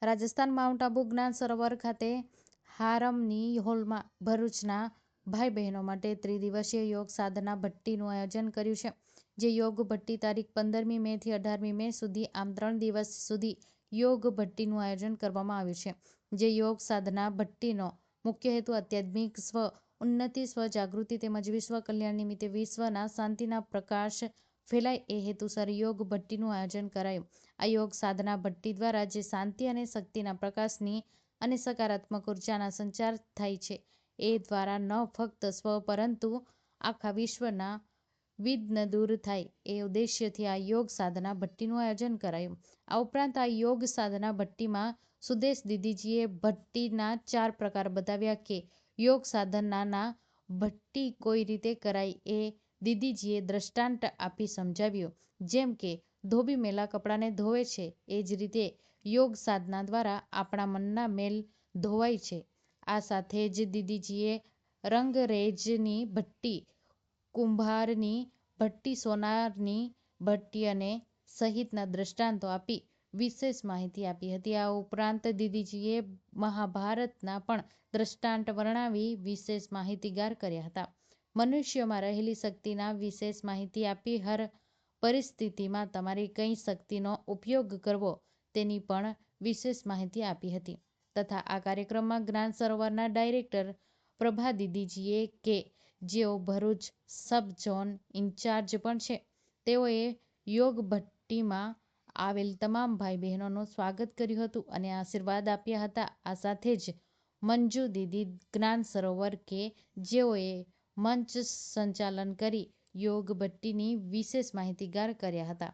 Rajasthan mount Abu જ્ઞાન સરોવર ખાતે હારમની હોલમાં ભરૂચના ભાઈ બહેનો માટે ત્રિદિવસીય યોગ સાધના ભટ્ટીનું આયોજન કર્યું છે. જે યોગ ભટ્ટી તારીખ 15મી મે થી 18મી મે સુધી આમ 3 દિવસ સુધી યોગ ભટ્ટીનું આયોજન કરવામાં આવ્યું છે. જે યોગ સાધના ભટ્ટીનો મુખ્ય હેતુ આધ્યાત્મિક સ્વ ઉન્નતિ, સ્વ જાગૃતિ તેમજ વિશ્વ કલ્યાણ નિમિત્તે વિશ્વના શાંતિના પ્રકાશ ફેલાય એ હેતુસર યોગ ભટ્ટીનું આયોજન કરાયું. આ યોગ સાધના ભટ્ટી દ્વારા જે શાંતિ અને શક્તિના પ્રકાશની અને સકારાત્મક ઉર્જાના સંચાર થાય છે એ દ્વારા ન ફક્ત સ્વ પરંતુ આખા વિશ્વના વિઘ્ન દૂર થાય એ ઉદ્દેશ્યથી આ યોગ સાધના ભટ્ટીનું આયોજન કરાયું. આ ઉપરાંત આ યોગ સાધના ભટ્ટીમાં સુદેશ દીદીજીએ ભટ્ટીના 4 પ્રકાર બતાવ્યા કે યોગ સાધનાના ભટ્ટી કોઈ રીતે કરાય એ દીદીજીએ દ્રષ્ટાંત આપી સમજાવ્યું. જેમ કે ધોબી મેલા કપડાને ધોવે છે એ જ રીતે યોગ સાધના દ્વારા આપણા મનના મેલ ધોવાય છે. આ સાથે જ દીદીજીએ રંગરેજની ભટ્ટી, કુંભારની ભટ્ટી, સોનારની ભટ્ટી અને સહિતના દ્રષ્ટાંતો આપી વિશેષ માહિતી આપી હતી. આ ઉપરાંત દીદીજીએ મહાભારતના પણ દ્રષ્ટાંત વર્ણવી વિશેષ માહિતીગાર કર્યા હતા. મનુષ્યમાં રહેલી શક્તિના વિશેષ માહિતી આપી હર પરિસ્થિતિમાં તમારી કઈ શક્તિનો ઉપયોગ કરવો તેની પણ વિશેષ માહિતી આપી હતી. તથા આ કાર્યક્રમમાં જ્ઞાન સરોવરના ડાયરેક્ટર પ્રભા દીદીજીએ કે જેઓ ભરૂચ સબ ઝોન ઇન્ચાર્જ પણ છે, તેઓએ યોગ ભટ્ટીમાં આવેલ તમામ ભાઈ બહેનોનું સ્વાગત કર્યું હતું અને આશીર્વાદ આપ્યા હતા. આ સાથે જ મંજુ દીદી જ્ઞાન સરોવર કે જેઓએ મંચ સંચાલન કરી યોગ ભટ્ટીની વિશેષ માહિતીગાર કર્યા હતા.